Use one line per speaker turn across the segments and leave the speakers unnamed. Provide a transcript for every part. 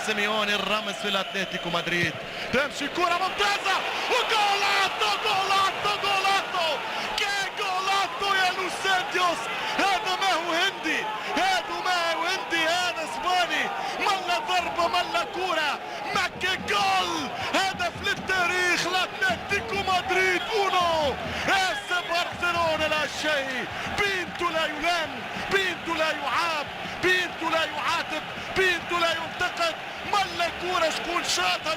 سيميوني الرمز في الاتلتيكو مدريد. تمشي كرة ممتازة وجولاتو جولاتو جولاتو جولاتو يا لوسانتيوس. هذا ما هو هندي، هذا اسباني. ملا ضربة ملا كرة مكة جول. هدف للتاريخ لاتلتيكو مدريد اونو اس برشلونة لا شيء. بينتو لا يلام، بينتو لا يعاب، بينتو لا يعاتب، بينتو لا ينتقد. ملا كورة شكون شاطها؟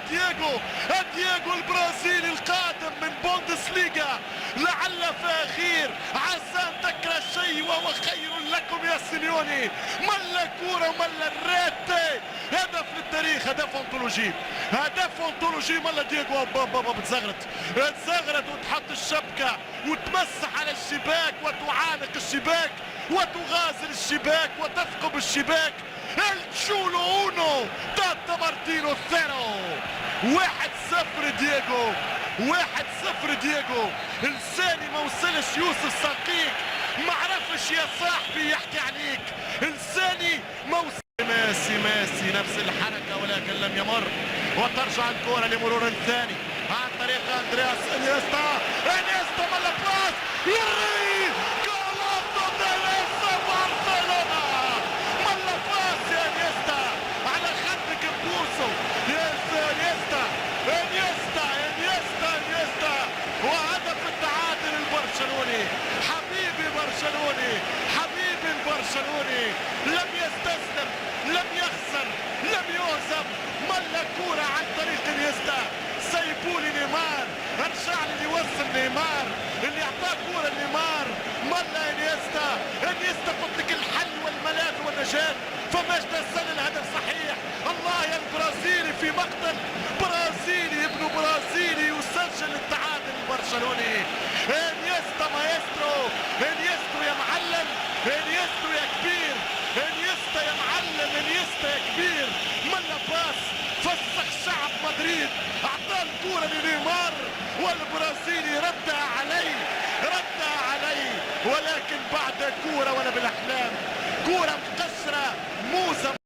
دييغو البرازيلي القادم من بوندسليغا، لعل فاخير عسى ان تكره الشيء وهو خير لكم يا سيميوني. ملا كورة وملا الريتي. هدف للتاريخ، هدف انطولوجي، هدف انطولوجي. ملا دييغو بابا تزغرت وتحط الشبكة وتمسح على الشباك وتعانق الشباك وتغازل الشباك وتثقب الشباك. التشولو اونو تاتا مارتينو ثيرو. 1-0 دييغو، 1-0 دييغو. لساني ما وصلش يوسف صقيق، ما عرفش يا صاحبي يحكي عليك. لساني ما وصل. ميسي نفس الحركة ولكن لم يمر، وترجع الكرة لمرور ثاني عن طريق اندرياس انيستا. ملا باس يري جولاتو ديليسا برشلونة. ملا باس يا انيستا على خدك ببوسو. انيستا وهدف التعادل البرشلوني. حبيبي برشلوني، حبيبي البرشلوني. لم يستسلم، لم يخسر، لم يهزم. ملا كورة عن طريق انيستا. سيبولي نيمار، ارجع لي اللي يوصل نيمار، اللي اعطاه كورة نيمار. ملا انيستا قلت لك الحل والملاذ والنجاة. فماش تسلل الهدف صحيح. الله يا البرازيلي في مقتل برازيلي، ابن برازيلي يسجل التعادل البرشلوني. انيستا مايسترو، انيستا يا معلم، انيستا يا كبير، انيستا يا معلم، انيستا يا كبير. ملا باس فسخ شعب مدريد، اعطاه الكورة لنيمار والبرازيلي ردها عليه، ولكن بعد كورة ولا بالاحلام. كورة مقشرة موسى.